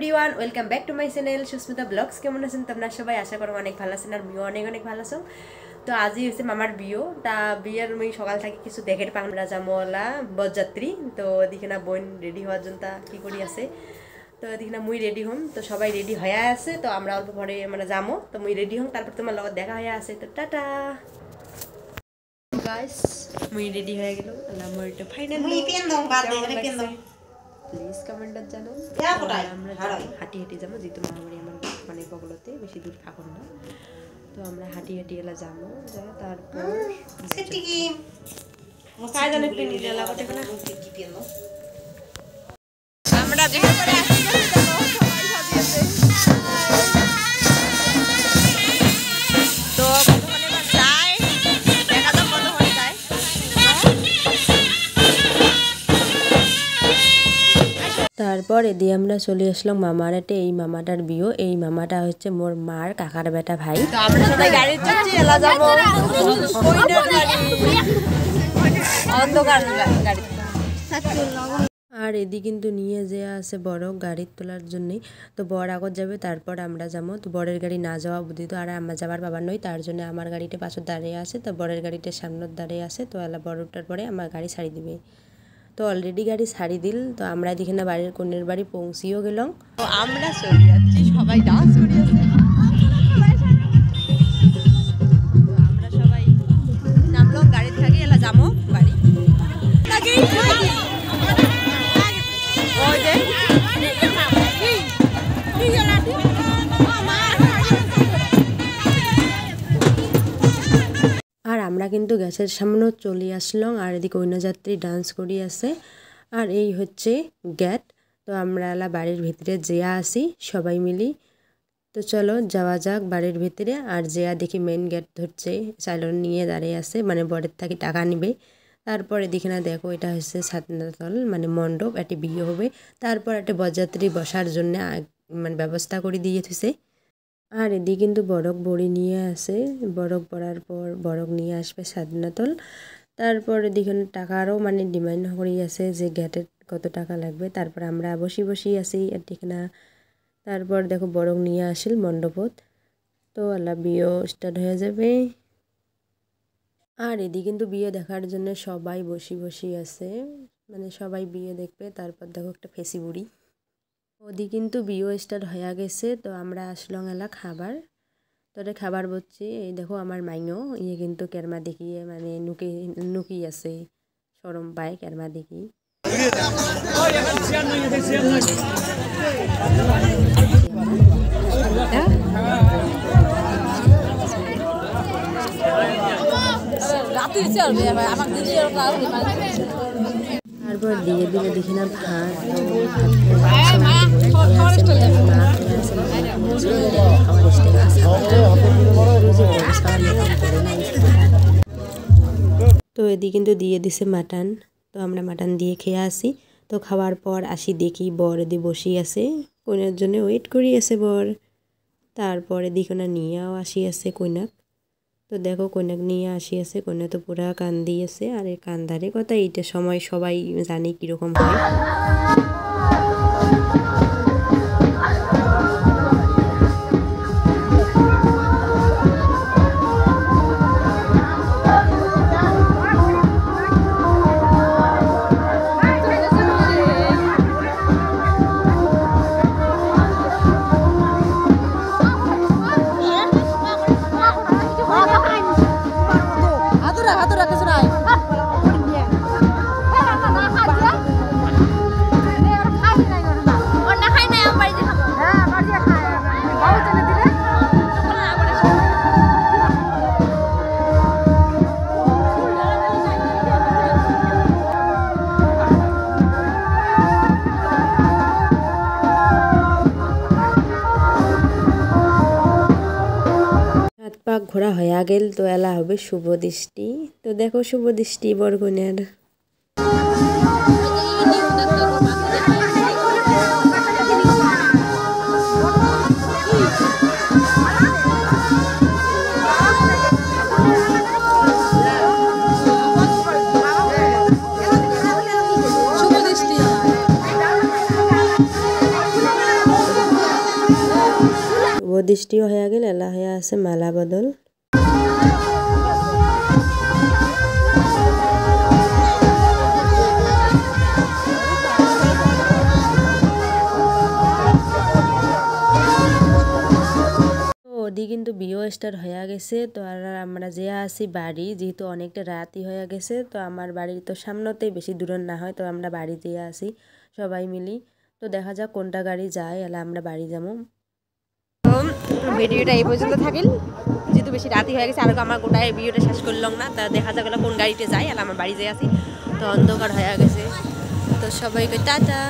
Everyone, welcome back to my channel Susmita vlogs. কেমন আছেন তোমরা সবাই? আশা করো অনেক ভালো আছেন, আর আমিও অনেক অনেক ভালো আছো। তো আজই হচ্ছে মামার বিয়ে। তা বিয়ের মুই সকাল থেকে কিছু দেখে পাংলা জামলা বরযাত্রী। তো এদিকে না বোন রেডি হওয়ার জন্য তা কি করি আছে। তো এদিকে না মুই রেডি হম, তো সবাই রেডি হয়ে আছে। তো আমরা অল্প পরে মানে যাবো, তো মুই রেডি হম, তারপর তোমার লগত দেখা হয়ে আছে। তো টাটা গাইস, মুই রেডি হয়ে গেল। আমার এটা ফাইনাল প্লিজ কমেন্টত জানো। আমরা হাঁটি হাঁটি যাবো, যেহেতু মামাবাড়ি আমার মানে বগলতে, বেশি দূর থাকুন না। তো আমরা হাঁটি হাঁটি এলা যাবো, তারপর আমরা তারপর এদিকে আমরা চলে আসলাম মামার হাটে। এই মামাটার বিয়ে, এই মামাটা হচ্ছে মোর মার কাকার বেটা ভাই। তো আমরা সবাই গাড়ি চড়ছি, এলা যাবো অন্ধকার গাড়ি। আর এদিকে কিন্তু নিয়ে যে আছে বড় গাড়ি তোলার জন্যই। তো বর আগত যাবে, তারপর আমরা যাবো। তো বরের গাড়ি না যাওয়া বুদ্ধি, তো আর আমার যাবার বাবার নয়, তার জন্য আমার গাড়িটা পাশে দাঁড়িয়ে আছে। তো বরের গাড়িটা সামনে দাঁড়িয়ে আছে। তো এলা বড়টার পরে আমার গাড়ি ছাড়ি দিবে। তো অলরেডি গাড়ি ছাড়ি দিল। তো আমরা দেখি না বাড়ির কন্যের বাড়ি পৌঁছিও গেলাম। তো আমরা চলে যাচ্ছি, সবাই ডান্স করি আছে। আমরা সবাই নামলাম গাড়ি থেকে, এলা যাবো বাড়ি। আর আমরা কিন্তু গ্যাসের সামনেও চলে আসলাম। আর এদিকে অন্যযাত্রী ডান্স করি আছে। আর এই হচ্ছে গেট। তো আমরা বাড়ির ভিতরে যেয়া আসি সবাই মিলি। তো চলো যাওয়া যাক বাড়ির ভিতরে। আর যেয়া দেখি মেন গেট ধরছে, চাইলন নিয়ে দাঁড়িয়ে আছে, মানে বরের থেকে টাকা নিবে। তারপরে দেখি না দেখো, এটা হচ্ছে ছাদনাতল মানে মণ্ডপ, এটি বিয়ে হবে। তারপর একটা বরযাত্রী বসার জন্য মানে ব্যবস্থা করে দিয়ে থুছে। আর এদিকে কিন্তু বরক বড়ি নিয়ে আসে, বরক পড়ার পর বরক নিয়ে আসবে ছাদনাতল। তারপর এদিকে টাকারও মানে ডিমান্ড করি আছে যে গেটের কত টাকা লাগবে। তারপর আমরা বসি বসি আছি এদিকে না। তারপর দেখো বরক নিয়ে আসিল মণ্ডপত। তো আল্লাহ বিয়ে স্টার্ট হয়ে যাবে। আর এদিকে কিন্তু বিয়ে দেখার জন্য সবাই বসি বসি আছে, মানে সবাই বিয়ে দেখবে। তারপর দেখো একটা ফেসি বুড়ি। ওদি কিন্তু বিয়ে স্টার্ট হয়ে গেছে। তো আমরা আসলাম এলা খাবার। তোরে খাবার বলছি, এই দেখো আমার মাইও ইয়ে কিন্তু কেরমা দেখিয়ে মানে নুকি আছে, সরম পায় কেরমা দেখি। তারপর দিয়ে দিলে দেখি না ভাত, তো এদিকে কিন্তু দিয়ে দিছে মাটন। তো আমরা মাটন দিয়ে খেয়ে আসি। তো খাওয়ার পর আসি দেখি বর এদি বসি আছে, কইনার জন্য ওয়েট করি আছে বর। তারপরে দেখো না নিয়েও আসি আছে কইনাক। তো দেখো কন্যাক নিয়ে আসি আছে, কন্যা তো পুরা কান্দি আছে। আর এই কান্দারে কথা এইটা সময় সবাই জানে কিরকম হয়। পাক ঘোরা হয়ে গেল। তো এলা হবে শুভ দৃষ্টি। তো দেখো শুভ দৃষ্টি বরকনের। মিষ্টিও হয়ে গেল, এলা হয়ে আছে মালা বদল। ওদি কিন্তু বিয়েও স্টার্ট হয়ে গেছে। তো আর আমরা যে আসি বাড়ি, যেহেতু অনেকটা রাতই হয়ে গেছে, তো আমার বাড়ির তো সামনেতেই, বেশি দূরের না হয়, তো আমরা বাড়ি যেয়ে আসি সবাই মিলি। তো দেখা যাক কোনটা গাড়ি যায়, এলা আমরা বাড়ি যাবো। ভিডিওটা এই পর্যন্ত থাকিল, যেহেতু বেশি রাতই হয়ে গেছে, আর আমার গোটায় ভিডিওটা শেষ করলাম না। তা দেখা যাক কোন গাড়িতে যায়, এলা আমার বাড়ি যেয়ে আসি। তো অন্ধকার হয়ে গেছে, তো সবাইকে টাটা।